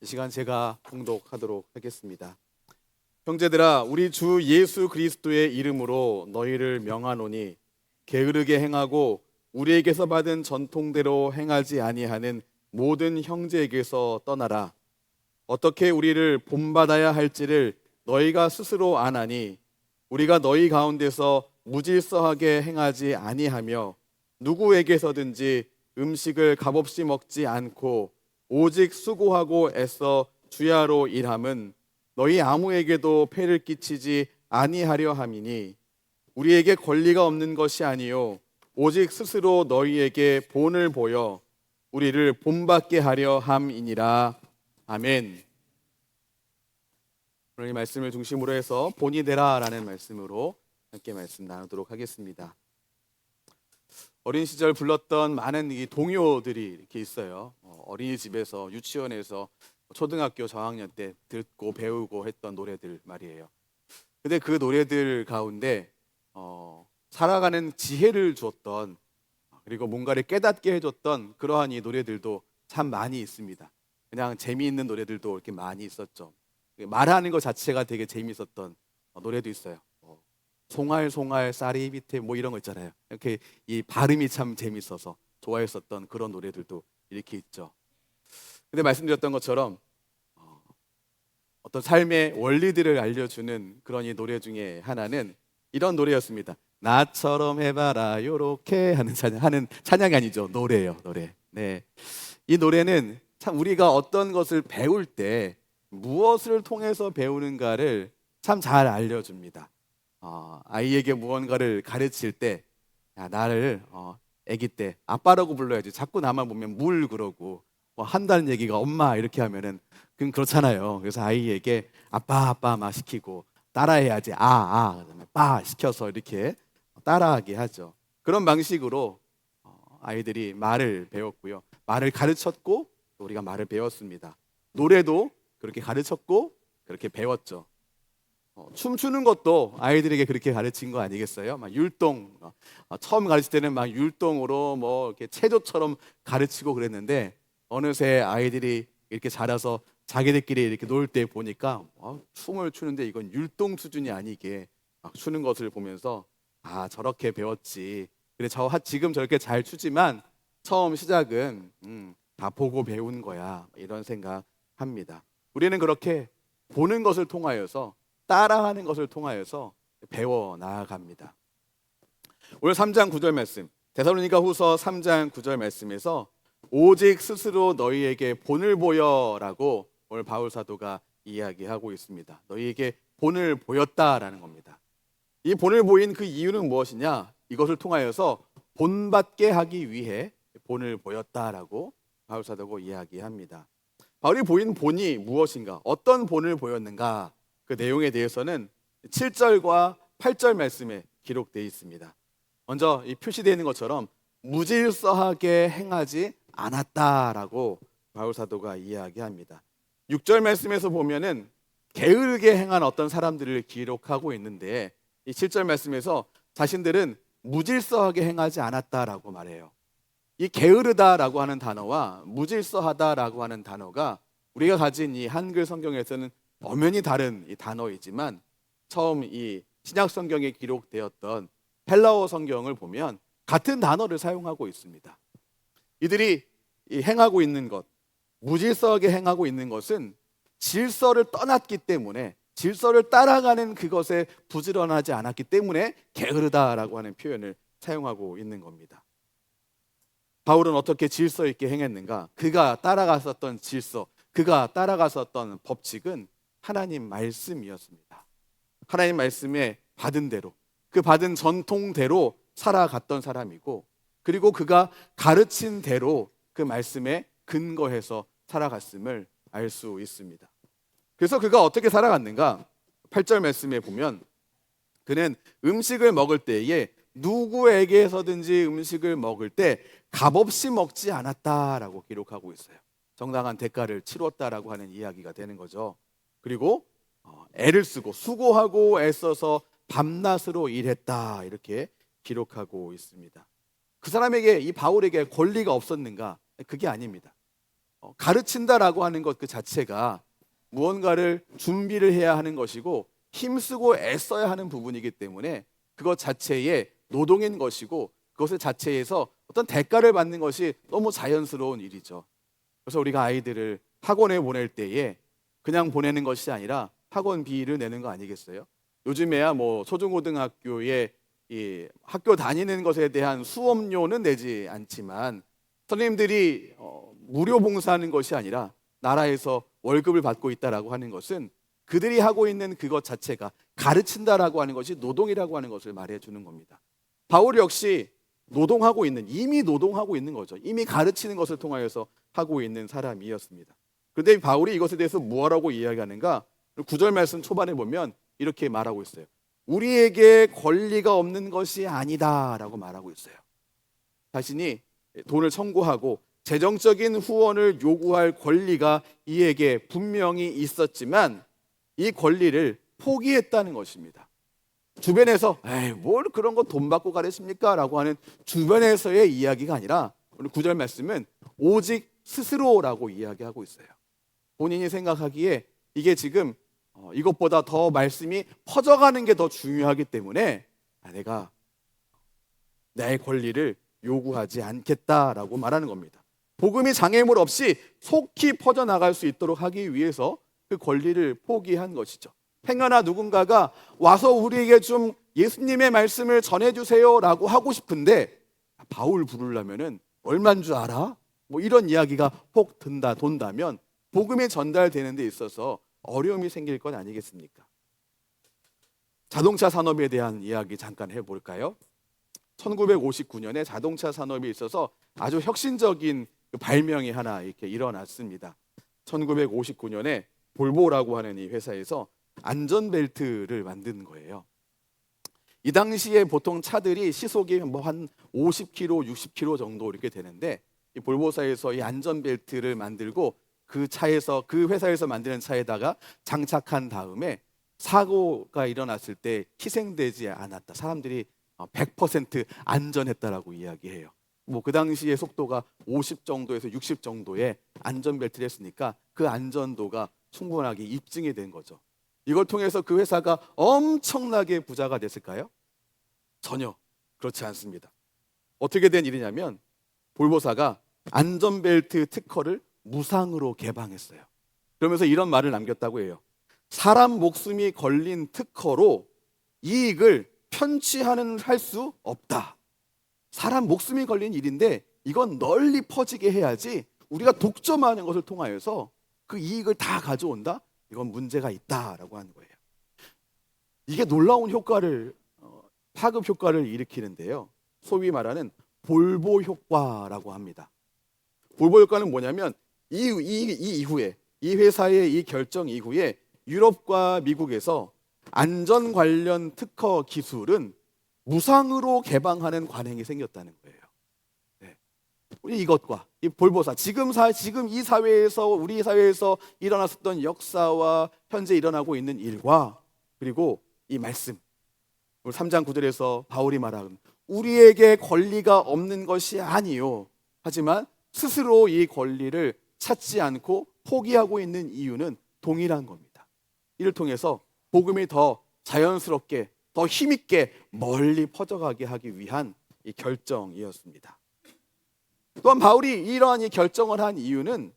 이 시간 제가 봉독하도록 하겠습니다. 형제들아, 우리 주 예수 그리스도의 이름으로 너희를 명하노니 게으르게 행하고 우리에게서 받은 전통대로 행하지 아니하는 모든 형제에게서 떠나라. 어떻게 우리를 본받아야 할지를 너희가 스스로 아나니 우리가 너희 가운데서 무질서하게 행하지 아니하며 누구에게서든지 음식을 값없이 먹지 않고 오직 수고하고 애써 주야로 일함은 너희 아무에게도 폐를 끼치지 아니하려 함이니 우리에게 권리가 없는 것이 아니요 오직 스스로 너희에게 본을 보여 우리를 본받게 하려 함이니라. 아멘. 오늘 이 말씀을 중심으로 해서 본이 되라라는 말씀으로 함께 말씀 나누도록 하겠습니다. 어린 시절 불렀던 많은 이 동요들이 이렇게 있어요. 어린이집에서, 유치원에서, 초등학교 저학년 때 듣고 배우고 했던 노래들 말이에요. 근데 그 노래들 가운데 살아가는 지혜를 주었던, 그리고 뭔가를 깨닫게 해줬던 그러한 이 노래들도 참 많이 있습니다. 그냥 재미있는 노래들도 이렇게 많이 있었죠. 말하는 것 자체가 되게 재미있었던 노래도 있어요. 송알송알 쌀이 밑에 뭐 이런 거 있잖아요. 이렇게 이 발음이 참 재밌어서 좋아했었던 그런 노래들도 이렇게 있죠. 근데 말씀드렸던 것처럼 어떤 삶의 원리들을 알려주는 그런 이 노래 중에 하나는 이런 노래였습니다. 나처럼 해봐라 요렇게 하는 찬양이 아니죠. 노래예요. 노래. 네. 이 노래는 참 우리가 어떤 것을 배울 때 무엇을 통해서 배우는가를 참 잘 알려줍니다. 아이에게 무언가를 가르칠 때 나를 아기 때 아빠라고 불러야지 자꾸 나만 보면 물 그러고 한다는 얘기가 엄마 이렇게 하면은 그건 그렇잖아요. 그래서 아이에게 아빠 아빠 막 시키고 따라해야지 그다음에 빠 시켜서 이렇게 따라하게 하죠. 그런 방식으로 아이들이 말을 배웠고요. 말을 가르쳤고 또 우리가 말을 배웠습니다. 노래도 그렇게 가르쳤고 그렇게 배웠죠. 춤추는 것도 아이들에게 그렇게 가르친 거 아니겠어요? 막 율동, 처음 가르칠 때는 막 율동으로 뭐 이렇게 체조처럼 가르치고 그랬는데 어느새 아이들이 이렇게 자라서 자기들끼리 이렇게 놀 때 보니까 춤을 추는데 이건 율동 수준이 아니게 막 추는 것을 보면서 저렇게 배웠지. 그래 지금 저렇게 잘 추지만 처음 시작은 다 보고 배운 거야. 이런 생각합니다. 우리는 그렇게 보는 것을 통하여서 따라하는 것을 통하여서 배워 나아갑니다. 오늘 3장 9절 말씀, 데살로니가 후서 3장 9절 말씀에서 오직 스스로 너희에게 본을 보여라고 오늘 바울 사도가 이야기하고 있습니다. 너희에게 본을 보였다라는 겁니다. 이 본을 보인 그 이유는 무엇이냐? 이것을 통하여서 본받게 하기 위해 본을 보였다라고 바울 사도가 이야기합니다. 바울이 보인 본이 무엇인가? 어떤 본을 보였는가? 그 내용에 대해서는 7절과 8절 말씀에 기록되어 있습니다. 먼저 이 표시되어 있는 것처럼 무질서하게 행하지 않았다라고 바울 사도가 이야기합니다. 6절 말씀에서 보면은 게으르게 행한 어떤 사람들을 기록하고 있는데 이 7절 말씀에서 자신들은 무질서하게 행하지 않았다라고 말해요. 이 게으르다라고 하는 단어와 무질서하다라고 하는 단어가 우리가 가진 이 한글 성경에서는 엄연히 다른 이 단어이지만 처음 이 신약 성경에 기록되었던 헬라어 성경을 보면 같은 단어를 사용하고 있습니다. 이들이 행하고 있는 것, 무질서하게 행하고 있는 것은 질서를 떠났기 때문에, 질서를 따라가는 그것에 부지런하지 않았기 때문에 게으르다라고 하는 표현을 사용하고 있는 겁니다. 바울은 어떻게 질서 있게 행했는가? 그가 따라갔었던 질서, 그가 따라갔었던 법칙은 하나님 말씀이었습니다. 하나님 말씀에 받은 대로, 그 받은 전통대로 살아갔던 사람이고, 그리고 그가 가르친 대로 그 말씀에 근거해서 살아갔음을 알 수 있습니다. 그래서 그가 어떻게 살아갔는가? 8절 말씀에 보면 그는 음식을 먹을 때에 누구에게서든지 음식을 먹을 때 값없이 먹지 않았다라고 기록하고 있어요. 정당한 대가를 치렀다라고 하는 이야기가 되는 거죠. 그리고 애를 쓰고 수고하고 애써서 밤낮으로 일했다 이렇게 기록하고 있습니다. 그 사람에게, 이 바울에게 권리가 없었는가? 그게 아닙니다. 가르친다라고 하는 것 그 자체가 무언가를 준비를 해야 하는 것이고 힘쓰고 애써야 하는 부분이기 때문에 그것 자체의 노동인 것이고 그것의 자체에서 어떤 대가를 받는 것이 너무 자연스러운 일이죠. 그래서 우리가 아이들을 학원에 보낼 때에 그냥 보내는 것이 아니라 학원비를 내는 거 아니겠어요? 요즘에야 뭐 초중고등학교에 이 학교 다니는 것에 대한 수업료는 내지 않지만 선생님들이 무료 봉사하는 것이 아니라 나라에서 월급을 받고 있다라고 하는 것은 그들이 하고 있는 그것 자체가 가르친다라고 하는 것이 노동이라고 하는 것을 말해주는 겁니다. 바울 역시 이미 노동하고 있는 거죠. 이미 가르치는 것을 통하여서 하고 있는 사람이었습니다. 그런데 바울이 이것에 대해서 무엇라고 이야기하는가? 9절 말씀 초반에 보면 이렇게 말하고 있어요. 우리에게 권리가 없는 것이 아니다라고 말하고 있어요. 자신이 돈을 청구하고 재정적인 후원을 요구할 권리가 이에게 분명히 있었지만 이 권리를 포기했다는 것입니다. 주변에서 에이 뭘 그런 거 돈 받고 가르칩니까? 라고 하는 주변에서의 이야기가 아니라 오늘 9절 말씀은 오직 스스로라고 이야기하고 있어요. 본인이 생각하기에 이게 지금 이것보다 더 말씀이 퍼져가는 게 더 중요하기 때문에 내가 내 권리를 요구하지 않겠다라고 말하는 겁니다. 복음이 장애물 없이 속히 퍼져나갈 수 있도록 하기 위해서 그 권리를 포기한 것이죠. 행여나 누군가가 와서 우리에게 좀 예수님의 말씀을 전해주세요라고 하고 싶은데 바울 부르려면은 얼마인 줄 알아? 뭐 이런 이야기가 혹 돈다면 복음이 전달되는 데 있어서 어려움이 생길 건 아니겠습니까? 자동차 산업에 대한 이야기 잠깐 해볼까요? 1959년에 자동차 산업에 있어서 아주 혁신적인 발명이 하나 이렇게 일어났습니다. 1959년에 볼보라고 하는 이 회사에서 안전벨트를 만든 거예요. 이 당시에 보통 차들이 시속이 뭐 한 50km, 60km 정도 이렇게 되는데 이 볼보사에서 이 안전벨트를 만들고 그 회사에서 만드는 차에다가 장착한 다음에 사고가 일어났을 때 희생되지 않았다. 사람들이 100% 안전했다라고 이야기해요. 뭐 그 당시에 속도가 50 정도에서 60 정도의 안전벨트를 했으니까 그 안전도가 충분하게 입증이 된 거죠. 이걸 통해서 그 회사가 엄청나게 부자가 됐을까요? 전혀 그렇지 않습니다. 어떻게 된 일이냐면 볼보사가 안전벨트 특허를 무상으로 개방했어요. 그러면서 이런 말을 남겼다고 해요. 사람 목숨이 걸린 특허로 이익을 편취하는 할 수 없다. 사람 목숨이 걸린 일인데 이건 널리 퍼지게 해야지 우리가 독점하는 것을 통하여서 그 이익을 다 가져온다? 이건 문제가 있다라고 하는 거예요. 이게 놀라운 파급 효과를 일으키는데요. 소위 말하는 볼보 효과라고 합니다. 볼보 효과는 뭐냐면 이 이후에 이 회사의 이 결정 이후에 유럽과 미국에서 안전 관련 특허 기술은 무상으로 개방하는 관행이 생겼다는 거예요. 네. 우리 이것과 이 볼보사 지금 이 사회에서 우리 사회에서 일어났었던 역사와 현재 일어나고 있는 일과 그리고 이 말씀 오늘 3장 9절에서 바울이 말하는 우리에게 권리가 없는 것이 아니요 하지만 스스로 이 권리를 찾지 않고 포기하고 있는 이유는 동일한 겁니다. 이를 통해서 복음이 더 자연스럽게 더 힘있게 멀리 퍼져가게 하기 위한 이 결정이었습니다. 또한 바울이 이러한 이 결정을 한 이유는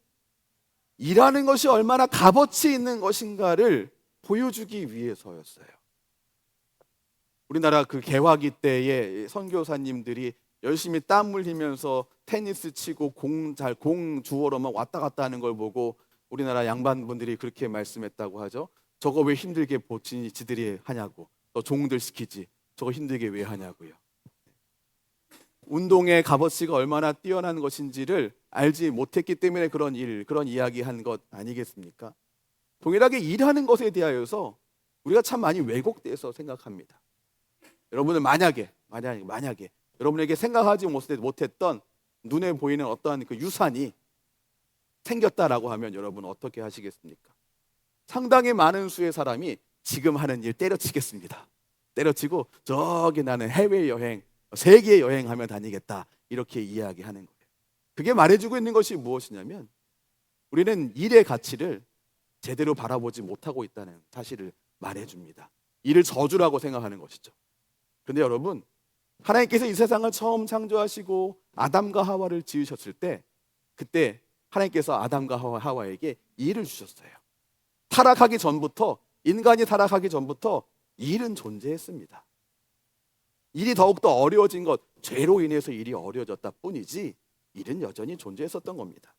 일하는 것이 얼마나 값어치 있는 것인가를 보여주기 위해서였어요. 우리나라 그 개화기 때에 선교사님들이 열심히 땀 흘리면서 테니스 치고 공 주워러만 왔다 갔다 하는 걸 보고 우리나라 양반분들이 그렇게 말씀했다고 하죠. 저거 왜 힘들게 지들이 하냐고. 너 종들 시키지. 저거 힘들게 왜 하냐고요. 운동의 값어치가 얼마나 뛰어난 것인지를 알지 못했기 때문에 그런 이야기한 것 아니겠습니까? 동일하게 일하는 것에 대하여서 우리가 참 많이 왜곡돼서 생각합니다. 여러분은 만약에 여러분에게 생각하지 못했던 눈에 보이는 어떠한 그 유산이 생겼다라고 하면 여러분 어떻게 하시겠습니까? 상당히 많은 수의 사람이 지금 하는 일 때려치겠습니다. 때려치고 저기 나는 해외여행, 세계 여행하며 다니겠다 이렇게 이야기하는 거예요. 그게 말해주고 있는 것이 무엇이냐면 우리는 일의 가치를 제대로 바라보지 못하고 있다는 사실을 말해줍니다. 일을 저주라고 생각하는 것이죠. 그런데 여러분, 하나님께서 이 세상을 처음 창조하시고 아담과 하와를 지으셨을 때, 그때 하나님께서 아담과 하와에게 일을 주셨어요. 타락하기 전부터, 인간이 타락하기 전부터 일은 존재했습니다. 일이 더욱더 어려워진 것, 죄로 인해서 일이 어려워졌다 뿐이지 일은 여전히 존재했었던 겁니다.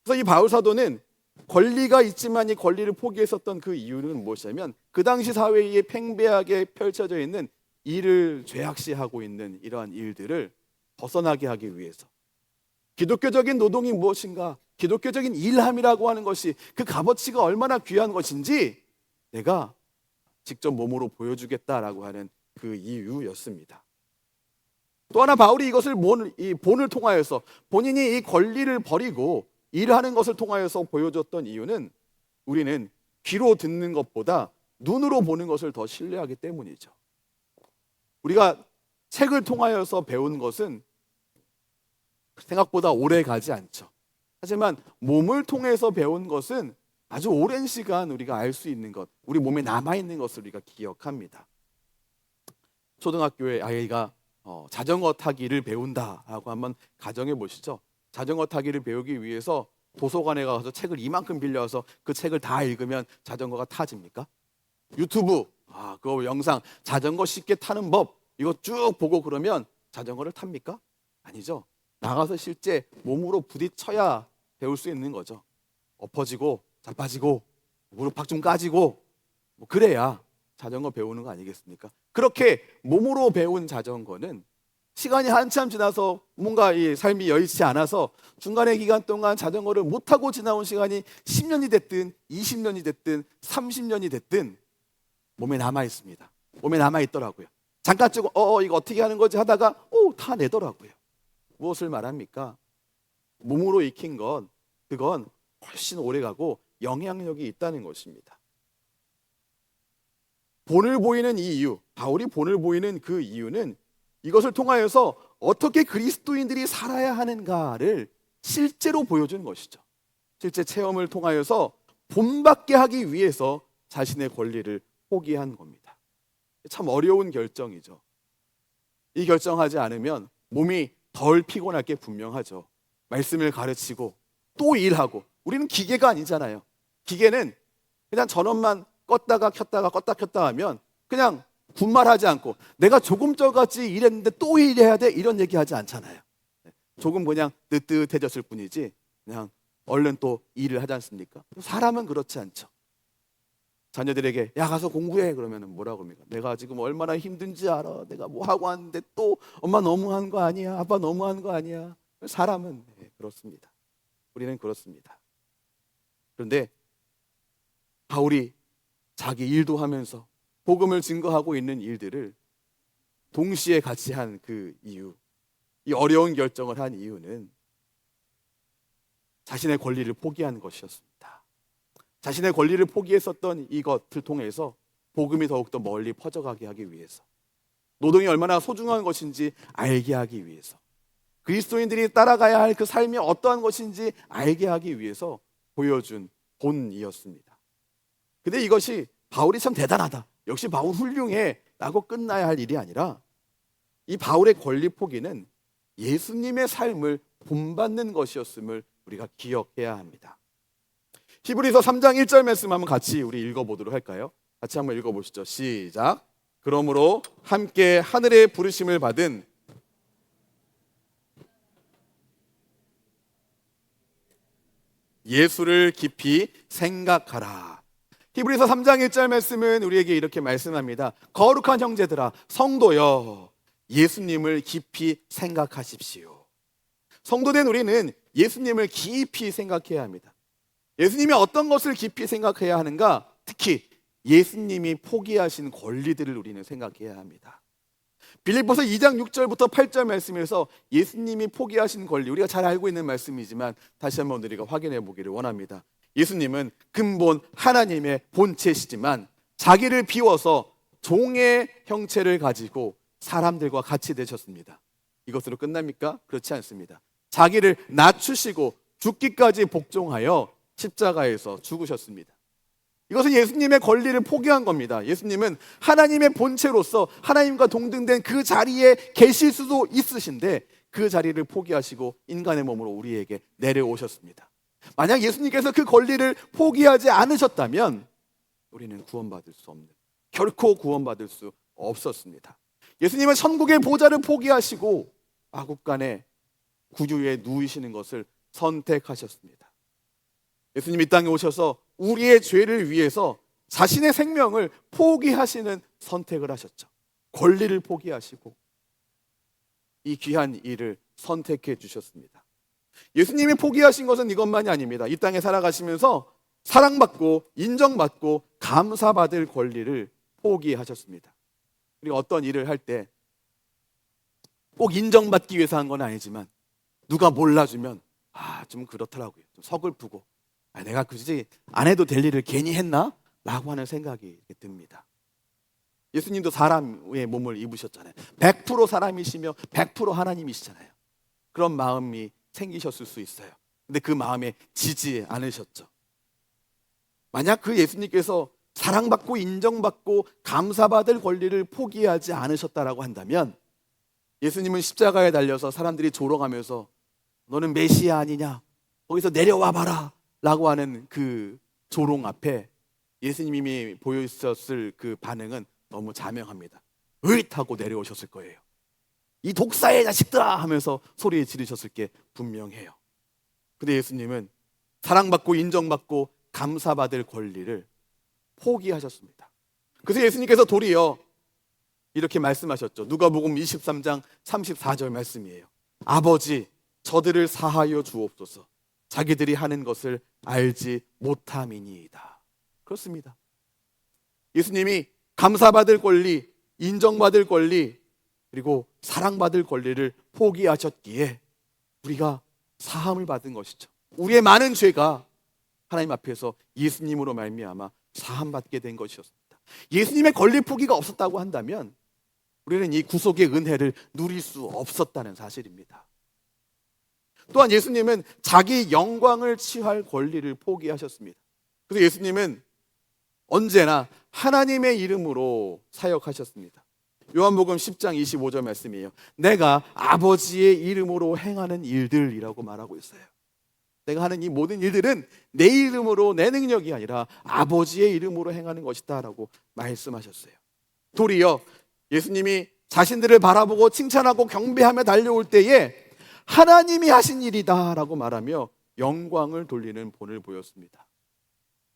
그래서 이 바울 사도는 권리가 있지만 이 권리를 포기했었던 그 이유는 무엇이냐면, 그 당시 사회에 팽배하게 펼쳐져 있는 일을 죄악시하고 있는 이러한 일들을 벗어나게 하기 위해서, 기독교적인 노동이 무엇인가, 기독교적인 일함이라고 하는 것이 그 값어치가 얼마나 귀한 것인지 내가 직접 몸으로 보여주겠다라고 하는 그 이유였습니다. 또 하나 바울이 이것을 이 본을 통하여서, 본인이 이 권리를 버리고 일하는 것을 통하여서 보여줬던 이유는, 우리는 귀로 듣는 것보다 눈으로 보는 것을 더 신뢰하기 때문이죠. 우리가 책을 통하여서 배운 것은 생각보다 오래 가지 않죠. 하지만 몸을 통해서 배운 것은 아주 오랜 시간 우리가 알 수 있는 것, 우리 몸에 남아있는 것을 우리가 기억합니다. 초등학교에 아이가 자전거 타기를 배운다라고 한번 가정해 보시죠. 자전거 타기를 배우기 위해서 도서관에 가서 책을 이만큼 빌려서 그 책을 다 읽으면 자전거가 타집니까? 유튜브 그 영상 자전거 쉽게 타는 법 이거 쭉 보고 그러면 자전거를 탑니까? 아니죠. 나가서 실제 몸으로 부딪혀야 배울 수 있는 거죠. 엎어지고 자빠지고 무릎 팍 좀 까지고 그래야 자전거 배우는 거 아니겠습니까? 그렇게 몸으로 배운 자전거는 시간이 한참 지나서 뭔가 이 삶이 여의치 않아서 중간의 기간 동안 자전거를 못 타고 지나온 시간이 10년이 됐든 20년이 됐든 30년이 됐든 몸에 남아 있습니다. 몸에 남아 있더라고요. 잠깐 쭉 이거 어떻게 하는 거지 하다가 타내더라고요. 무엇을 말합니까? 몸으로 익힌 건 그건 훨씬 오래가고 영향력이 있다는 것입니다. 본을 보이는 이 이유, 바울이 본을 보이는 그 이유는 이것을 통하여서 어떻게 그리스도인들이 살아야 하는가를 실제로 보여준 것이죠. 실제 체험을 통하여서 본받게 하기 위해서 자신의 권리를 포기한 겁니다. 참 어려운 결정이죠. 이 결정하지 않으면 몸이 덜 피곤할 게 분명하죠. 말씀을 가르치고 또 일하고, 우리는 기계가 아니잖아요. 기계는 그냥 전원만 껐다가 켰다가 껐다 켰다 하면 그냥 군말하지 않고 내가 조금 전까지 일했는데 또 일해야 돼 이런 얘기하지 않잖아요. 조금 그냥 뜨뜻해졌을 뿐이지 그냥 얼른 또 일을 하지 않습니까? 사람은 그렇지 않죠. 자녀들에게 야 가서 공부해 그러면 뭐라고 합니까? 내가 지금 얼마나 힘든지 알아. 내가 뭐 하고 왔는데 또 엄마 너무한 거 아니야? 아빠 너무한 거 아니야? 사람은 그렇습니다. 우리는 그렇습니다. 그런데 바울이 자기 일도 하면서 복음을 증거하고 있는 일들을 동시에 같이 한 그 이유, 이 어려운 결정을 한 이유는 자신의 권리를 포기한 것이었습니다. 자신의 권리를 포기했었던 이것을 통해서 복음이 더욱더 멀리 퍼져가게 하기 위해서, 노동이 얼마나 소중한 것인지 알게 하기 위해서, 그리스도인들이 따라가야 할 그 삶이 어떠한 것인지 알게 하기 위해서 보여준 본이었습니다. 근데 이것이 바울이 참 대단하다, 역시 바울 훌륭해 라고 끝나야 할 일이 아니라, 이 바울의 권리 포기는 예수님의 삶을 본받는 것이었음을 우리가 기억해야 합니다. 히브리서 3장 1절 말씀 한번 같이 우리 읽어보도록 할까요? 같이 한번 읽어보시죠. 시작. 그러므로 함께 하늘의 부르심을 받은 예수를 깊이 생각하라. 히브리서 3장 1절 말씀은 우리에게 이렇게 말씀합니다. 거룩한 형제들아, 성도여, 예수님을 깊이 생각하십시오. 성도된 우리는 예수님을 깊이 생각해야 합니다. 예수님이 어떤 것을 깊이 생각해야 하는가? 특히 예수님이 포기하신 권리들을 우리는 생각해야 합니다. 빌립보서 2장 6절부터 8절 말씀에서 예수님이 포기하신 권리, 우리가 잘 알고 있는 말씀이지만 다시 한번 우리가 확인해 보기를 원합니다. 예수님은 근본 하나님의 본체시지만 자기를 비워서 종의 형체를 가지고 사람들과 같이 되셨습니다. 이것으로 끝납니까? 그렇지 않습니다. 자기를 낮추시고 죽기까지 복종하여 십자가에서 죽으셨습니다. 이것은 예수님의 권리를 포기한 겁니다. 예수님은 하나님의 본체로서 하나님과 동등된 그 자리에 계실 수도 있으신데 그 자리를 포기하시고 인간의 몸으로 우리에게 내려오셨습니다. 만약 예수님께서 그 권리를 포기하지 않으셨다면 우리는 구원받을 수 없는, 결코 구원받을 수 없었습니다. 예수님은 천국의 보좌를 포기하시고 마국간에 구유에 누이시는 것을 선택하셨습니다. 예수님이 이 땅에 오셔서 우리의 죄를 위해서 자신의 생명을 포기하시는 선택을 하셨죠. 권리를 포기하시고 이 귀한 일을 선택해 주셨습니다. 예수님이 포기하신 것은 이것만이 아닙니다. 이 땅에 살아가시면서 사랑받고 인정받고 감사받을 권리를 포기하셨습니다. 우리가 어떤 일을 할 때 꼭 인정받기 위해서 한 건 아니지만 누가 몰라주면 좀 그렇더라고요. 좀 서글프고 내가 굳이 안 해도 될 일을 괜히 했나? 라고 하는 생각이 듭니다. 예수님도 사람의 몸을 입으셨잖아요. 100% 사람이시며 100% 하나님이시잖아요. 그런 마음이 생기셨을 수 있어요. 근데 그 마음에 지지 않으셨죠. 만약 그 예수님께서 사랑받고 인정받고 감사받을 권리를 포기하지 않으셨다라고 한다면 예수님은 십자가에 달려서 사람들이 조롱하면서 너는 메시아 아니냐? 거기서 내려와 봐라 라고 하는 그 조롱 앞에 예수님이 보였었을 그 반응은 너무 자명합니다. 으잇 하고 내려오셨을 거예요. 이 독사의 자식들아 하면서 소리 지르셨을 게 분명해요. 근데 예수님은 사랑받고 인정받고 감사받을 권리를 포기하셨습니다. 그래서 예수님께서 도리어 이렇게 말씀하셨죠. 누가복음 23장 34절 말씀이에요. 아버지, 저들을 사하여 주옵소서. 자기들이 하는 것을 알지 못함이니이다. 그렇습니다. 예수님이 감사받을 권리, 인정받을 권리, 그리고 사랑받을 권리를 포기하셨기에 우리가 사함을 받은 것이죠. 우리의 많은 죄가 하나님 앞에서 예수님으로 말미암아 사함받게 된 것이었습니다. 예수님의 권리 포기가 없었다고 한다면 우리는 이 구속의 은혜를 누릴 수 없었다는 사실입니다. 또한 예수님은 자기 영광을 취할 권리를 포기하셨습니다. 그래서 예수님은 언제나 하나님의 이름으로 사역하셨습니다. 요한복음 10장 25절 말씀이에요. 내가 아버지의 이름으로 행하는 일들이라고 말하고 있어요. 내가 하는 이 모든 일들은 내 이름으로, 내 능력이 아니라 아버지의 이름으로 행하는 것이다 라고 말씀하셨어요. 도리어 예수님이 자신들을 바라보고 칭찬하고 경배하며 달려올 때에 하나님이 하신 일이다 라고 말하며 영광을 돌리는 본을 보였습니다.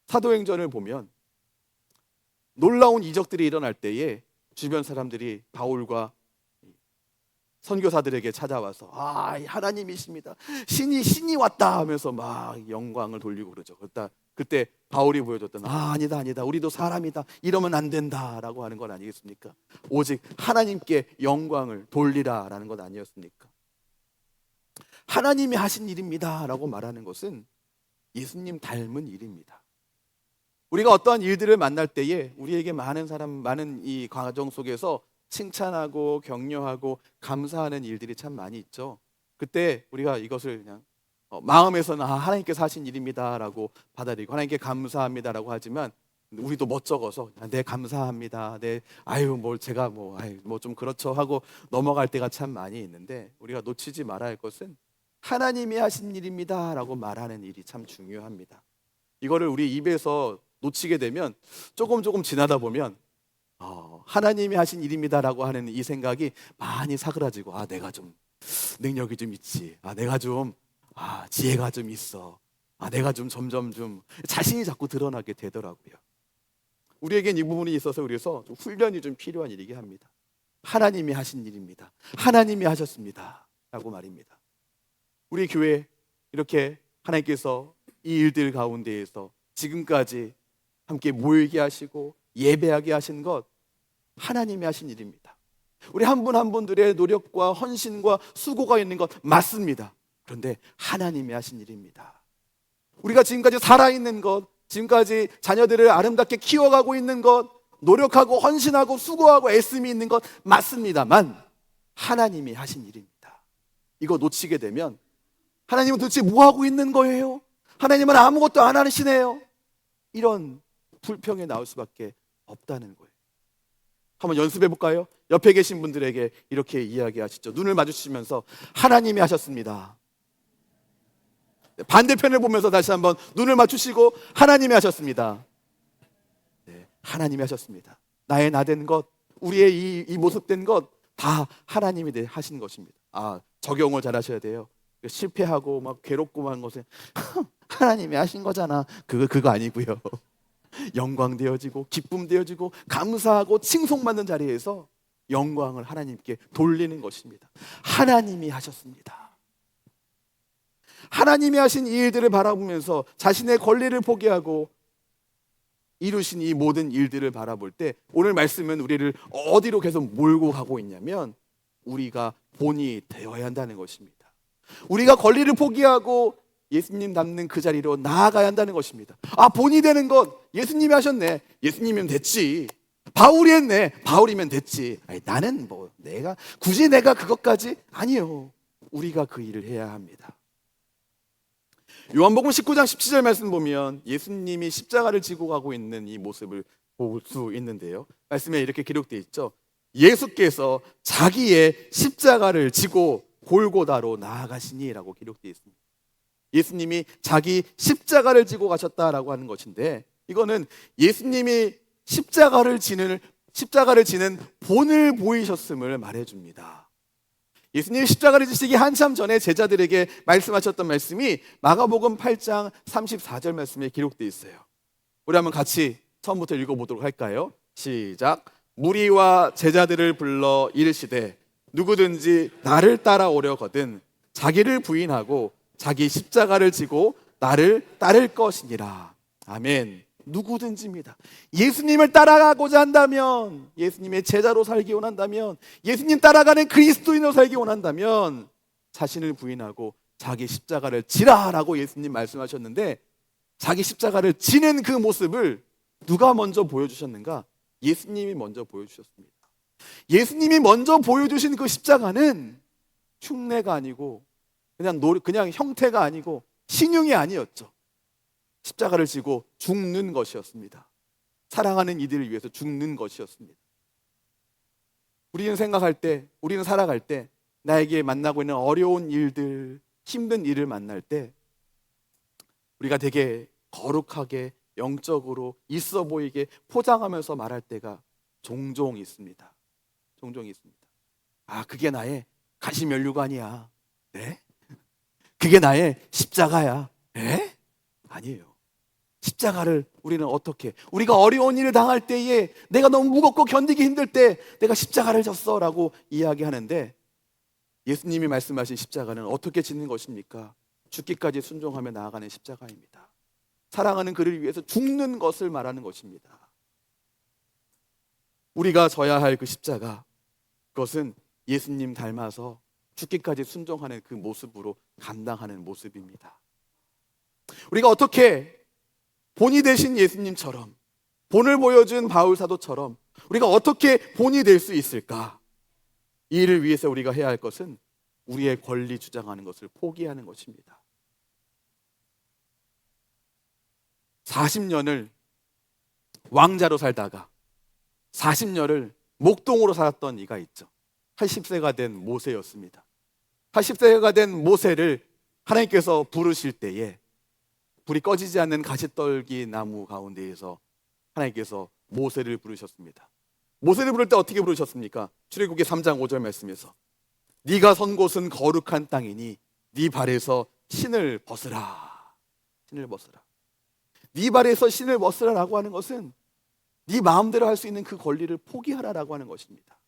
사도행전을 보면 놀라운 이적들이 일어날 때에 주변 사람들이 바울과 선교사들에게 찾아와서 하나님이십니다. 신이 왔다 하면서 막 영광을 돌리고 그러죠. 그때 바울이 보여줬던 아니다 우리도 사람이다 이러면 안 된다라고 하는 건 아니겠습니까? 오직 하나님께 영광을 돌리라라는 것 아니었습니까? 하나님이 하신 일입니다 라고 말하는 것은 예수님 닮은 일입니다. 우리가 어떠한 일들을 만날 때에 우리에게 많은 이 과정 속에서 칭찬하고 격려하고 감사하는 일들이 참 많이 있죠. 그때 우리가 이것을 그냥 마음에서는 하나님께서 하신 일입니다라고 받아들이고 하나님께 감사합니다라고 하지만 우리도 멋쩍어서 네 감사합니다. 네 제가 좀 그렇죠 하고 넘어갈 때가 참 많이 있는데 우리가 놓치지 말아야 할 것은 하나님이 하신 일입니다라고 말하는 일이 참 중요합니다. 이거를 우리 입에서 놓치게 되면 조금 지나다 보면 하나님이 하신 일입니다라고 하는 이 생각이 많이 사그라지고 내가 좀 능력이 좀 있지, 내가 좀 지혜가 좀 있어, 내가 좀 점점 좀 자신이 자꾸 드러나게 되더라고요. 우리에겐 이 부분이 있어서 그래서 좀 훈련이 좀 필요한 일이긴 합니다. 하나님이 하신 일입니다. 하나님이 하셨습니다 라고 말입니다. 우리 교회 이렇게 하나님께서 이 일들 가운데에서 지금까지 함께 모이게 하시고 예배하게 하신 것 하나님이 하신 일입니다. 우리 한 분 한 분들의 노력과 헌신과 수고가 있는 것 맞습니다. 그런데 하나님이 하신 일입니다. 우리가 지금까지 살아있는 것, 지금까지 자녀들을 아름답게 키워가고 있는 것, 노력하고 헌신하고 수고하고 애씀이 있는 것 맞습니다만 하나님이 하신 일입니다. 이거 놓치게 되면 하나님은 도대체 뭐 하고 있는 거예요? 하나님은 아무것도 안 하시네요. 이런 불평이 나올 수밖에 없다는 거예요. 한번 연습해 볼까요? 옆에 계신 분들에게 이렇게 이야기하시죠. 눈을 마주치면서 하나님이 하셨습니다. 반대편을 보면서 다시 한번 눈을 맞추시고 하나님이 하셨습니다. 네, 하나님이 하셨습니다. 나의 나된 것, 우리의 이 모습된 것 다 하나님이 하신 것입니다. 적용을 잘 하셔야 돼요. 실패하고 막 괴롭고 한 것에 하나님이 하신 거잖아. 그거 아니고요. 영광 되어지고 기쁨 되어지고 감사하고 칭송받는 자리에서 영광을 하나님께 돌리는 것입니다. 하나님이 하셨습니다. 하나님이 하신 이 일들을 바라보면서 자신의 권리를 포기하고 이루신 이 모든 일들을 바라볼 때 오늘 말씀은 우리를 어디로 계속 몰고 가고 있냐면 우리가 본이 되어야 한다는 것입니다. 우리가 권리를 포기하고 예수님 닮는 그 자리로 나아가야 한다는 것입니다. 본이 되는 것 예수님이 하셨네. 예수님이면 됐지. 바울이 했네. 바울이면 됐지. 나는 굳이 내가 그것까지 아니요. 우리가 그 일을 해야 합니다. 요한복음 19장 17절 말씀 보면 예수님이 십자가를 지고 가고 있는 이 모습을 볼 수 있는데요. 말씀에 이렇게 기록되어 있죠. 예수께서 자기의 십자가를 지고 골고다로 나아가시니라고 지록되어 있습니다. 예수님이 자기 십자가를 지고 가셨다라고 하는 것인데 이거는 예수님이 십자가를 지는 본을 보이셨음을 말해줍니다. 예수님이 십자가를 지시기 한참 전에 제자들에게 말씀하셨던 말씀이 마가복음 8장 34절 말씀에 기록되어 있어요. 우리 한번 같이 처음부터 읽어보도록 할까요? 시작. 무리와 제자들을 불러 이르시되 누구든지 나를 따라오려거든 자기를 부인하고 자기 십자가를 지고 나를 따를 것이니라. 아멘. 누구든지입니다. 예수님을 따라가고자 한다면, 예수님의 제자로 살기 원한다면, 예수님 따라가는 그리스도인으로 살기 원한다면 자신을 부인하고 자기 십자가를 지라라고 예수님 말씀하셨는데 자기 십자가를 지는 그 모습을 누가 먼저 보여주셨는가? 예수님이 먼저 보여주셨습니다. 예수님이 먼저 보여주신 그 십자가는 흉내가 아니고 그냥 형태가 아니고 신용이 아니었죠. 십자가를 지고 죽는 것이었습니다. 사랑하는 이들을 위해서 죽는 것이었습니다. 우리는 우리는 살아갈 때 나에게 만나고 있는 어려운 일들, 힘든 일을 만날 때 우리가 되게 거룩하게 영적으로 있어 보이게 포장하면서 말할 때가 종종 있습니다. 종종 있습니다. 그게 나의 가시면류관이야. 네? 그게 나의 십자가야. 네? 아니에요. 십자가를 우리는 어떻게 우리가 어려운 일을 당할 때에 내가 너무 무겁고 견디기 힘들 때 내가 십자가를 졌어 라고 이야기하는데 예수님이 말씀하신 십자가는 어떻게 짓는 것입니까? 죽기까지 순종하며 나아가는 십자가입니다. 사랑하는 그를 위해서 죽는 것을 말하는 것입니다. 우리가 져야 할 그 십자가, 그것은 예수님 닮아서 죽기까지 순종하는 그 모습으로 감당하는 모습입니다. 우리가 어떻게 본이 되신 예수님처럼, 본을 보여준 바울 사도처럼 우리가 어떻게 본이 될 수 있을까? 이 일을 위해서 우리가 해야 할 것은 우리의 권리 주장하는 것을 포기하는 것입니다. 40년을 왕자로 살다가 40년을 목동으로 살았던 이가 있죠. 80세가 된 모세였습니다. 80세가 된 모세를 하나님께서 부르실 때에 불이 꺼지지 않는 가시떨기 나무 가운데에서 하나님께서 모세를 부르셨습니다. 모세를 부를 때 어떻게 부르셨습니까? 출애굽기 3장 5절 말씀에서 네가 선 곳은 거룩한 땅이니 네 발에서 신을 벗으라. 신을 벗으라. 네 발에서 신을 벗으라라고 하는 것은 네 마음대로 할 수 있는 그 권리를 포기하라라고 하는 것입니다.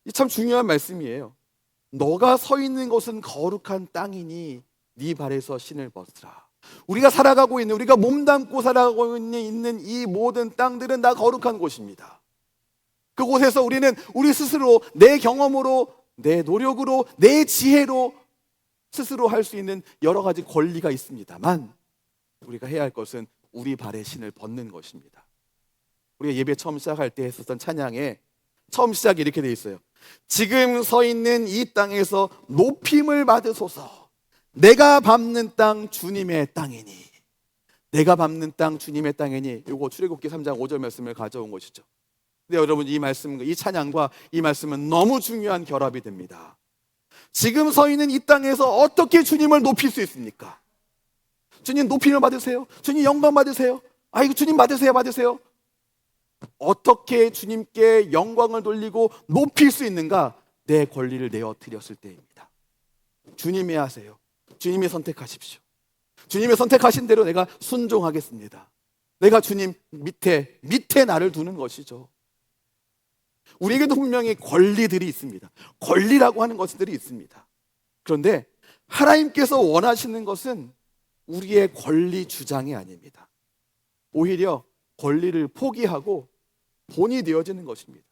이 참 중요한 말씀이에요. 너가 서 있는 곳은 거룩한 땅이니 네 발에서 신을 벗으라. 우리가 살아가고 있는, 우리가 몸담고 살아가고 있는 이 모든 땅들은 다 거룩한 곳입니다. 그곳에서 우리는 우리 스스로 내 경험으로, 내 노력으로, 내 지혜로 스스로 할 수 있는 여러 가지 권리가 있습니다만 우리가 해야 할 것은 우리 발에 신을 벗는 것입니다. 우리가 예배 처음 시작할 때 했었던 찬양에 처음 시작이 이렇게 돼 있어요. 지금 서 있는 이 땅에서 높임을 받으소서. 내가 밟는 땅 주님의 땅이니. 내가 밟는 땅 주님의 땅이니. 이거 출애굽기 3장 5절 말씀을 가져온 것이죠. 근데 여러분, 이 말씀, 이 찬양과 이 말씀은 너무 중요한 결합이 됩니다. 지금 서 있는 이 땅에서 어떻게 주님을 높일 수 있습니까? 주님 높임을 받으세요. 주님 영광 받으세요. 아이고 주님 받으세요. 어떻게 주님께 영광을 돌리고 높일 수 있는가? 내 권리를 내어 드렸을 때입니다. 주님이 하세요. 주님이 선택하십시오. 주님이 선택하신 대로 내가 순종하겠습니다. 내가 주님 밑에 나를 두는 것이죠. 우리에게도 분명히 권리들이 있습니다. 권리라고 하는 것들이 있습니다. 그런데 하나님께서 원하시는 것은 우리의 권리 주장이 아닙니다. 오히려 권리를 포기하고 본이 되어지는 것입니다.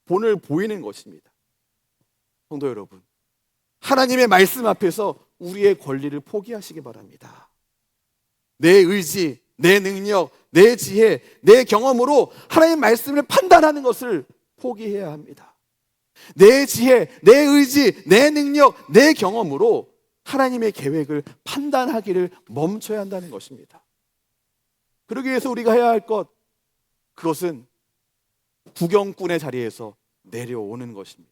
본을 보이는 것입니다. 성도 여러분, 하나님의 말씀 앞에서 우리의 권리를 포기하시기 바랍니다. 내 의지, 내 능력, 내 지혜, 내 경험으로 하나님의 말씀을 판단하는 것을 포기해야 합니다. 내 지혜, 내 의지, 내 능력, 내 경험으로 하나님의 계획을 판단하기를 멈춰야 한다는 것입니다. 그러기 위해서 우리가 해야 할 것, 그것은 구경꾼의 자리에서 내려오는 것입니다.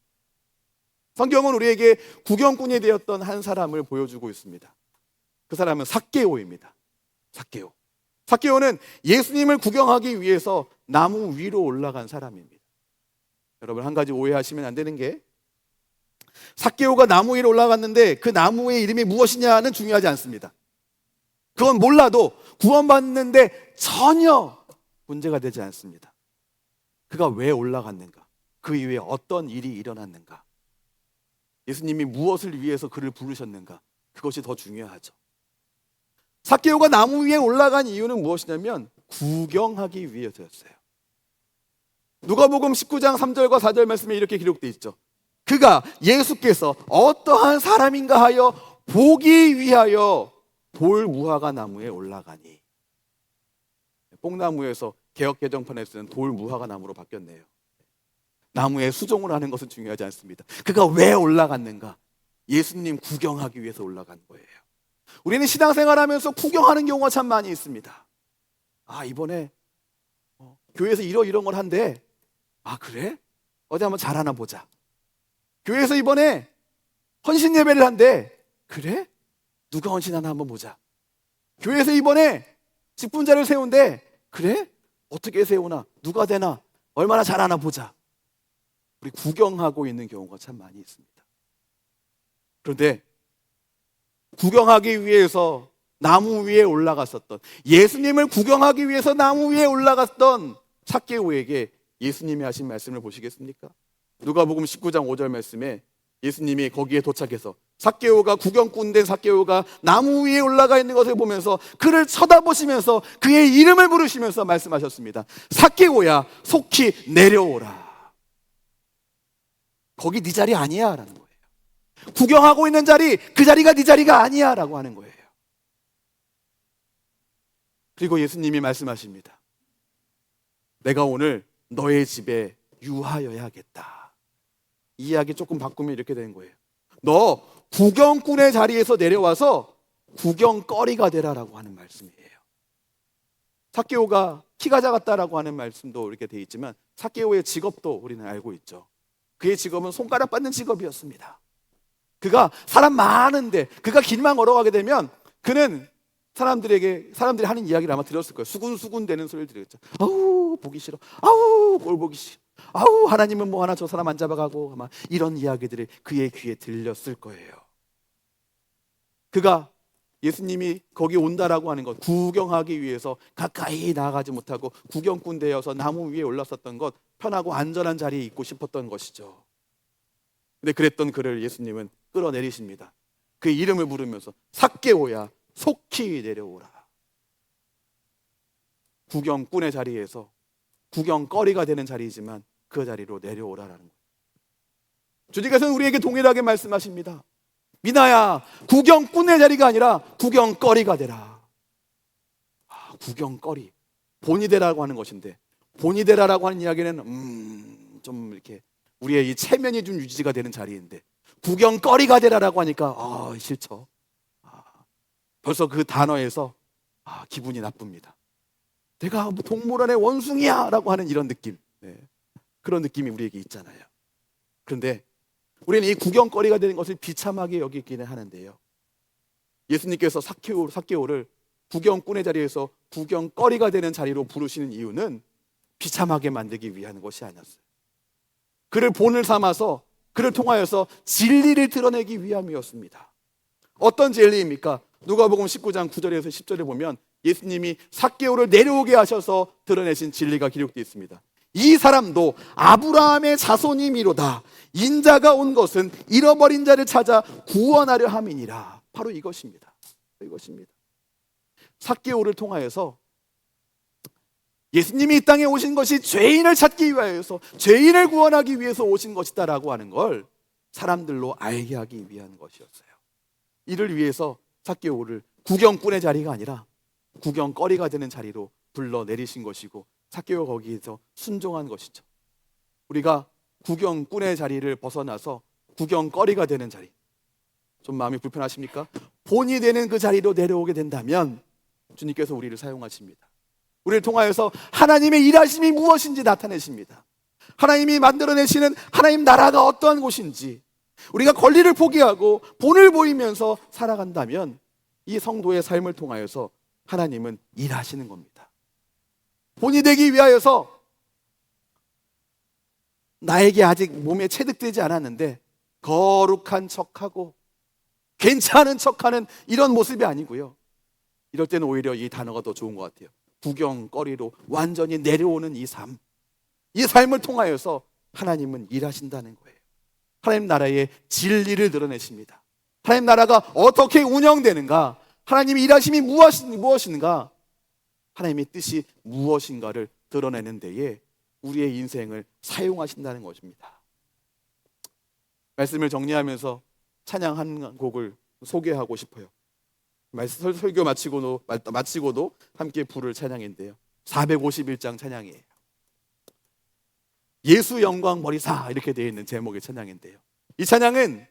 성경은 우리에게 구경꾼이 되었던 한 사람을 보여주고 있습니다. 그 사람은 삭개오입니다. 삭개오는 예수님을 구경하기 위해서 나무 위로 올라간 사람입니다. 여러분, 한 가지 오해하시면 안 되는 게, 삭개오가 나무 위로 올라갔는데 그 나무의 이름이 무엇이냐는 중요하지 않습니다. 그건 몰라도 구원받는데 전혀 문제가 되지 않습니다. 그가 왜 올라갔는가? 그 이후에 어떤 일이 일어났는가? 예수님이 무엇을 위해서 그를 부르셨는가? 그것이 더 중요하죠. 삭개오가 나무 위에 올라간 이유는 무엇이냐면 구경하기 위해서였어요. 누가복음 19장 3절과 4절 말씀에 이렇게 기록되어 있죠. 그가 예수께서 어떠한 사람인가 하여 보기 위하여 돌무화과 나무에 올라가니. 뽕나무에서 개역개정판에 쓰는 돌무화과 나무로 바뀌었네요. 나무에 수종을 하는 것은 중요하지 않습니다. 그가 왜 올라갔는가? 예수님 구경하기 위해서 올라간 거예요. 우리는 신앙생활하면서 구경하는 경우가 참 많이 있습니다. 아, 이번에 교회에서 이런 걸 한대. 아, 그래? 어디 한번 잘하나 보자. 교회에서 이번에 헌신 예배를 한대. 그래? 누가 헌신하나 한번 보자. 교회에서 이번에 직분자를 세운대. 그래? 어떻게 세우나? 누가 되나? 얼마나 잘하나 보자. 우리 구경하고 있는 경우가 참 많이 있습니다. 그런데 구경하기 위해서 나무 위에 올라갔었던, 예수님을 구경하기 위해서 나무 위에 올라갔던 삭개오에게 예수님이 하신 말씀을 보시겠습니까? 누가복음 19장 5절 말씀에 예수님이 거기에 도착해서 삭개오가, 구경꾼 된 삭개오가 나무 위에 올라가 있는 것을 보면서 그를 쳐다보시면서 그의 이름을 부르시면서 말씀하셨습니다. 삭개오야, 속히 내려오라. 거기 네 자리 아니야 라는 거예요. 구경하고 있는 자리, 그 자리가 네 자리가 아니야 라고 하는 거예요. 그리고 예수님이 말씀하십니다. 내가 오늘 너의 집에 유하여야겠다. 이 이야기 조금 바꾸면 이렇게 되는 거예요. 너 구경꾼의 자리에서 내려와서 구경거리가 되라라고 하는 말씀이에요. 삭개오가 키가 작았다라고 하는 말씀도 이렇게 되어 있지만 삭개오의 직업도 우리는 알고 있죠. 그의 직업은 손가락 받는 직업이었습니다. 그가 사람 많은데 그가 길만 걸어가게 되면 그는 사람들이 하는 이야기를 아마 들었을 거예요. 수군수군 되는 소리를 들었죠. 아우 보기 싫어. 아우 꼴 보기 싫어. 아우 하나님은 뭐 하나 저 사람 안 잡아가고 아마 이런 이야기들이 그의 귀에 들렸을 거예요. 그가 예수님이 거기 온다라고 하는 것, 구경하기 위해서 가까이 나아가지 못하고 구경꾼 되어서 나무 위에 올랐었던 것, 편하고 안전한 자리에 있고 싶었던 것이죠. 근데 그랬던 그를 예수님은 끌어내리십니다. 그의 이름을 부르면서 삭개오야 속히 내려오라. 구경꾼의 자리에서 구경거리가 되는 자리이지만 그 자리로 내려오라라는 거예요. 주님께서는 우리에게 동일하게 말씀하십니다. 미나야, 구경꾼의 자리가 아니라 구경거리가 되라. 구경거리, 본이 되라고 하는 것인데, 본이 되라라고 하는 이야기는 좀 이렇게 우리의 이 체면이 좀 유지가 되는 자리인데 구경거리가 되라라고 하니까 싫죠. 벌써 그 단어에서 기분이 나쁩니다. 내가 뭐 동물원의 원숭이야 라고 하는 이런 느낌, 그런 느낌이 우리에게 있잖아요. 그런데 우리는 이 구경거리가 되는 것을 비참하게 여기기는 하는데요, 예수님께서 삭개오를 구경꾼의 자리에서 구경거리가 되는 자리로 부르시는 이유는 비참하게 만들기 위한 것이 아니었어요. 그를 본을 삼아서 그를 통하여서 진리를 드러내기 위함이었습니다. 어떤 진리입니까? 누가복음 19장 9절에서 10절에 보면 예수님이 삭개오를 내려오게 하셔서 드러내신 진리가 기록되어 있습니다. 이 사람도 아브라함의 자손이미로다. 인자가 온 것은 잃어버린 자를 찾아 구원하려 함이니라. 바로 이것입니다. 삭개오를 통하여서 예수님이 이 땅에 오신 것이 죄인을 찾기 위하여서, 죄인을 구원하기 위해서 오신 것이다라고 하는 걸 사람들로 알게 하기 위한 것이었어요. 이를 위해서 삭개오를 구경꾼의 자리가 아니라 구경거리가 되는 자리로 불러내리신 것이고, 삭개오가 거기에서 순종한 것이죠. 우리가 구경꾼의 자리를 벗어나서 구경거리가 되는 자리, 좀 마음이 불편하십니까? 본이 되는 그 자리로 내려오게 된다면 주님께서 우리를 사용하십니다. 우리를 통하여서 하나님의 일하심이 무엇인지 나타내십니다. 하나님이 만들어내시는 하나님 나라가 어떠한 곳인지 우리가 권리를 포기하고 본을 보이면서 살아간다면 이 성도의 삶을 통하여서 하나님은 일하시는 겁니다. 본이 되기 위하여서 나에게 아직 몸에 체득되지 않았는데 거룩한 척하고 괜찮은 척하는 이런 모습이 아니고요, 이럴 때는 오히려 이 단어가 더 좋은 것 같아요. 구경거리로 완전히 내려오는 이 삶, 이 삶을 통하여서 하나님은 일하신다는 거예요. 하나님 나라의 진리를 드러내십니다. 하나님 나라가 어떻게 운영되는가, 하나님의 일하심이 무엇인가, 하나님의 뜻이 무엇인가를 드러내는 데에 우리의 인생을 사용하신다는 것입니다. 말씀을 정리하면서 찬양 한 곡을 소개하고 싶어요. 설교 마치고도 함께 부를 찬양인데요, 451장 찬양이에요. 예수 영광 머리사 이렇게 되어 있는 제목의 찬양인데요, 이 찬양은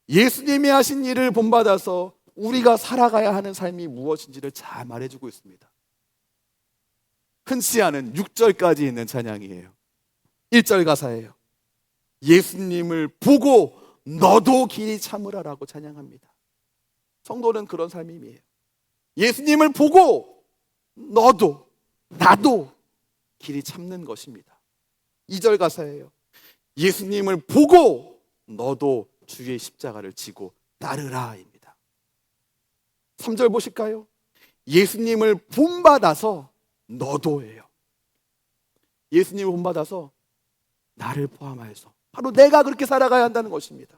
예수님이 하신 일을 본받아서 우리가 살아가야 하는 삶이 무엇인지를 잘 말해주고 있습니다. 흔치 않은 6절까지 있는 찬양이에요. 1절 가사예요. 예수님을 보고 너도 길이 참으라라고 찬양합니다. 성도는 그런 삶이에요. 예수님을 보고 나도 길이 참는 것입니다. 2절 가사예요. 예수님을 보고 너도 주의 십자가를 지고 따르라입니다. 3절 보실까요? 예수님을 본받아서 너도예요. 예수님을 본받아서 나를 포함하여서 바로 내가 그렇게 살아가야 한다는 것입니다.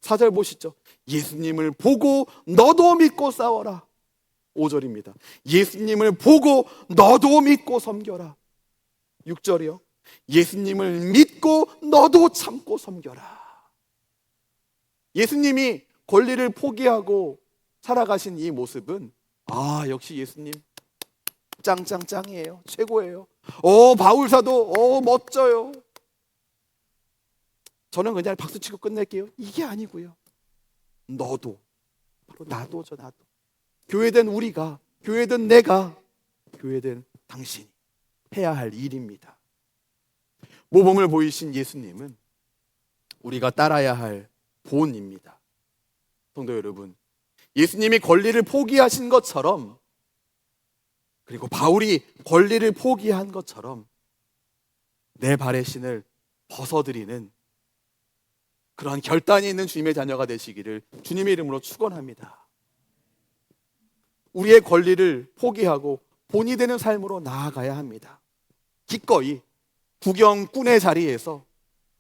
4절 보시죠. 예수님을 보고 너도 믿고 싸워라. 5절입니다. 예수님을 보고 너도 믿고 섬겨라. 6절이요. 예수님을 믿고 너도 참고 섬겨라. 예수님이 권리를 포기하고 살아가신 이 모습은 역시 예수님 짱이에요. 최고예요. 바울사도 멋져요. 저는 그냥 박수치고 끝낼게요. 이게 아니고요, 너도, 바로 나도. 교회된 우리가, 교회된 내가, 교회된 당신이 해야 할 일입니다. 모범을 보이신 예수님은 우리가 따라야 할 본입니다. 성도 여러분, 예수님이 권리를 포기하신 것처럼, 그리고 바울이 권리를 포기한 것처럼 내 발의 신을 벗어드리는 그러한 결단이 있는 주님의 자녀가 되시기를 주님의 이름으로 축원합니다. 우리의 권리를 포기하고 본이 되는 삶으로 나아가야 합니다. 기꺼이 구경꾼의 자리에서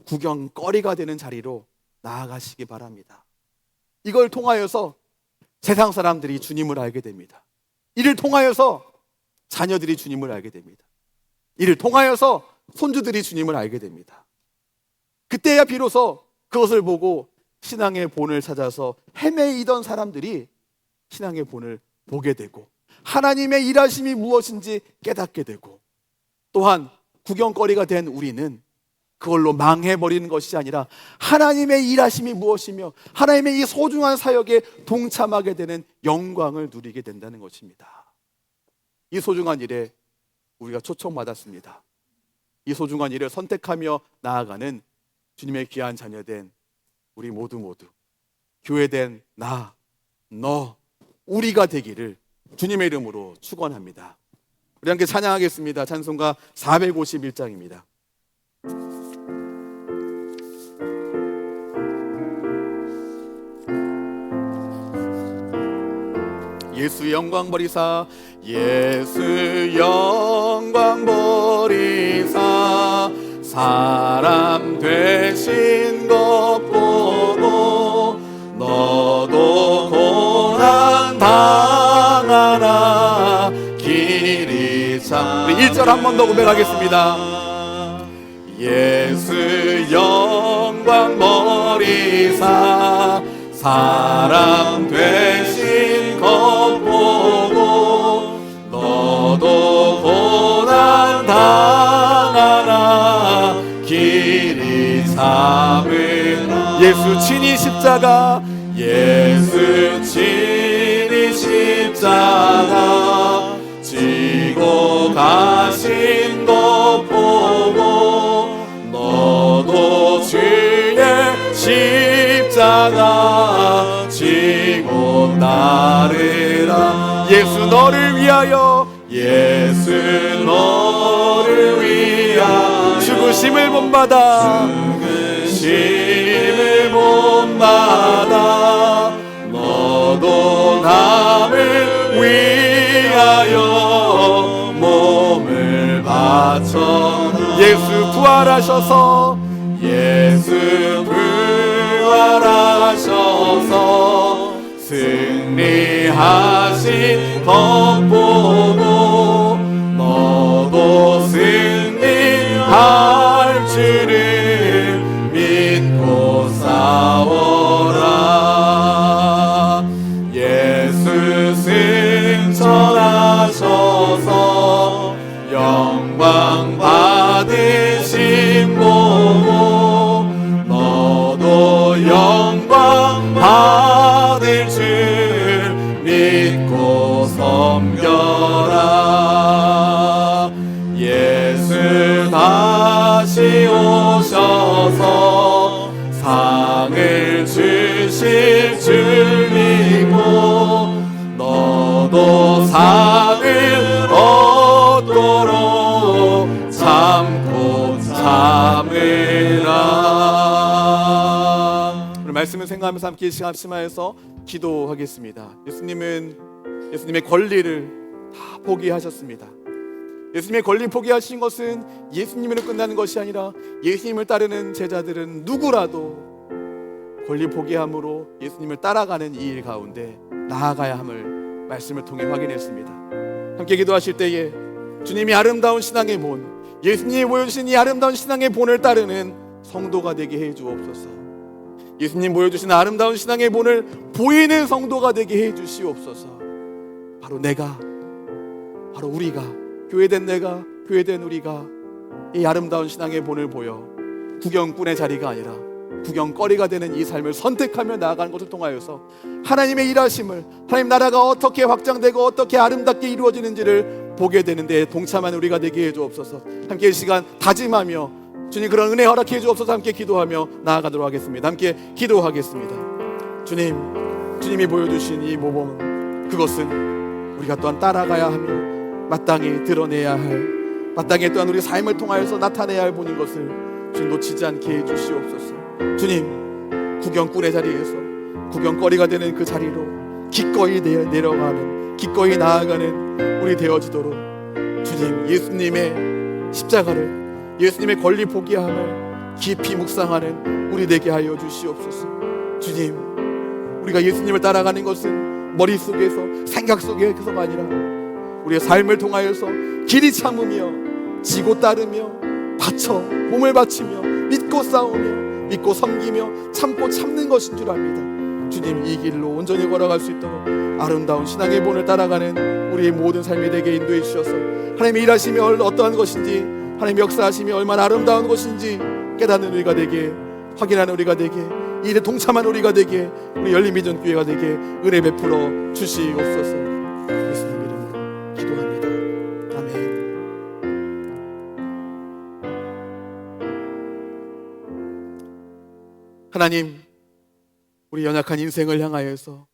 구경거리가 되는 자리로 나아가시기 바랍니다. 이걸 통하여서 세상 사람들이 주님을 알게 됩니다. 이를 통하여서 자녀들이 주님을 알게 됩니다. 이를 통하여서 손주들이 주님을 알게 됩니다. 그때야 비로소 그것을 보고 신앙의 본을 찾아서 헤매이던 사람들이 신앙의 본을 보게 되고 하나님의 일하심이 무엇인지 깨닫게 되고, 또한 구경거리가 된 우리는 그걸로 망해버리는 것이 아니라 하나님의 일하심이 무엇이며 하나님의 이 소중한 사역에 동참하게 되는 영광을 누리게 된다는 것입니다. 이 소중한 일에 우리가 초청받았습니다. 이 소중한 일을 선택하며 나아가는 주님의 귀한 자녀된 우리 모두 교회된 나, 너, 우리가 되기를 주님의 이름으로 축원합니다. 우리 함께 찬양하겠습니다. 찬송가 451장입니다. 예수 영광 버리사, 예수 영광 버리사, 사람 되신 것 보고 너도 고난 당하나 길이 참. 우리 1절 한 번 더 고백하겠습니다. 예수 영광 버리사, 사람 되신 것 보고 너도 고난 당하나 길이 참으라. 예수 친히 십자가, 예수 친히 십자가 지고 가신 것 보고 너도 주의 십자가 지고 따르라. 예수 너를 위하여, 예수 너를 위하여 죽으심을 본받아, 죽으심을 본받아 너도 남을 위하여 몸을 바쳐. 예수 부활하셔서, 예수 부활하셔서 승리하신 것 보고 너도 승리할 줄을 믿고 싸워라. 예수 승천하셔서 영광 받으신 보고 너도 영광 받을 줄 믿고 섬겨라. 예수 다시 오셔서 상을 주실 줄 믿고 너도 상을 얻도록 참고 참으라. 오늘 말씀을 생각하면서 함께 이 시간 합심하여서 기도하겠습니다. 예수님의 권리를 다 포기하셨습니다. 예수님의 권리 포기하신 것은 예수님으로 끝나는 것이 아니라 예수님을 따르는 제자들은 누구라도 권리 포기함으로 예수님을 따라가는 이 일 가운데 나아가야 함을 말씀을 통해 확인했습니다. 함께 기도하실 때에 주님이 아름다운 신앙의 본, 예수님이 보여주신 이 아름다운 신앙의 본을 따르는 성도가 되게 해 주옵소서. 예수님 보여주신 아름다운 신앙의 본을 보이는 성도가 되게 해 주시옵소서. 바로 내가, 바로 우리가, 교회된 내가, 교회된 우리가 이 아름다운 신앙의 본을 보여 구경꾼의 자리가 아니라 구경거리가 되는 이 삶을 선택하며 나아가는 것을 통하여서 하나님의 일하심을, 하나님 나라가 어떻게 확장되고 어떻게 아름답게 이루어지는지를 보게 되는데 동참하는 우리가 되게 해 주옵소서. 함께 이 시간 다짐하며 주님 그런 은혜 허락해 주옵소서. 함께 기도하며 나아가도록 하겠습니다. 함께 기도하겠습니다. 주님이 보여주신 이 모범, 그것은 우리가 또한 따라가야 하며 마땅히 드러내야 할, 마땅히 또한 우리 삶을 통하여서 나타내야 할 본인 것을 주님 놓치지 않게 해 주시옵소서. 주님, 구경꾼의 자리에서 구경거리가 되는 그 자리로 기꺼이 내려가는, 기꺼이 나아가는 우리 되어지도록 주님, 예수님의 십자가를, 예수님의 권리 포기함을 깊이 묵상하는 우리 되게 하여 주시옵소서. 주님, 우리가 예수님을 따라가는 것은 머릿속에서, 생각 속에서가 아니라 우리의 삶을 통하여서 길이 참으며 지고 따르며 바쳐 몸을 바치며 믿고 싸우며 믿고 섬기며 참고 참는 것인 줄 압니다. 주님, 이 길로 온전히 걸어갈 수 있도록 아름다운 신앙의 본을 따라가는 우리의 모든 삶이 되게 인도해 주셔서 하나님의 일하심이 어떠한 것인지, 하나님의 역사하심이 얼마나 아름다운 것인지 깨닫는 우리가 되게, 확인하는 우리가 되게, 이 일에 동참하는 우리가 되게, 우리 열린비전교회가 되게 은혜 베풀어 주시옵소서. 예수님 이름으로 기도합니다. 아멘. 하나님, 우리 연약한 인생을 향하여서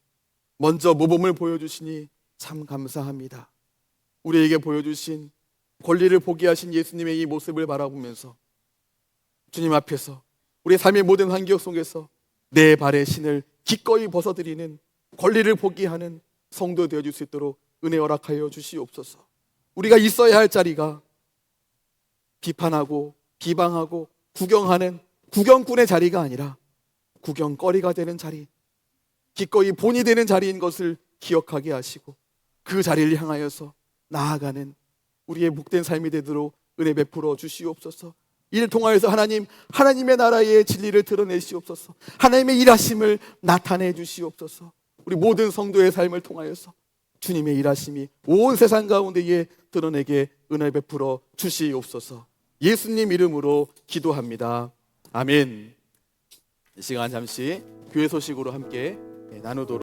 먼저 모범을 보여주시니 참 감사합니다. 우리에게 보여주신 권리를 포기하신 예수님의 이 모습을 바라보면서 주님 앞에서 우리의 삶의 모든 환경 속에서 내 발의 신을 기꺼이 벗어드리는, 권리를 포기하는 성도 되어줄 수 있도록 은혜 허락하여 주시옵소서. 우리가 있어야 할 자리가 비판하고 비방하고 구경하는 구경꾼의 자리가 아니라 구경거리가 되는 자리, 기꺼이 본이 되는 자리인 것을 기억하게 하시고 그 자리를 향하여서 나아가는 우리의 복된 삶이 되도록 은혜 베풀어 주시옵소서. 이를 통하여서 하나님의 나라의 진리를 드러내시옵소서. 하나님의 일하심을 나타내 주시옵소서. 우리 모든 성도의 삶을 통하여서 주님의 일하심이 온 세상 가운데에 드러내게 은혜 베풀어 주시옵소서. 예수님 이름으로 기도합니다. 아멘. 이 시간 잠시 교회 소식으로 함께 나누도록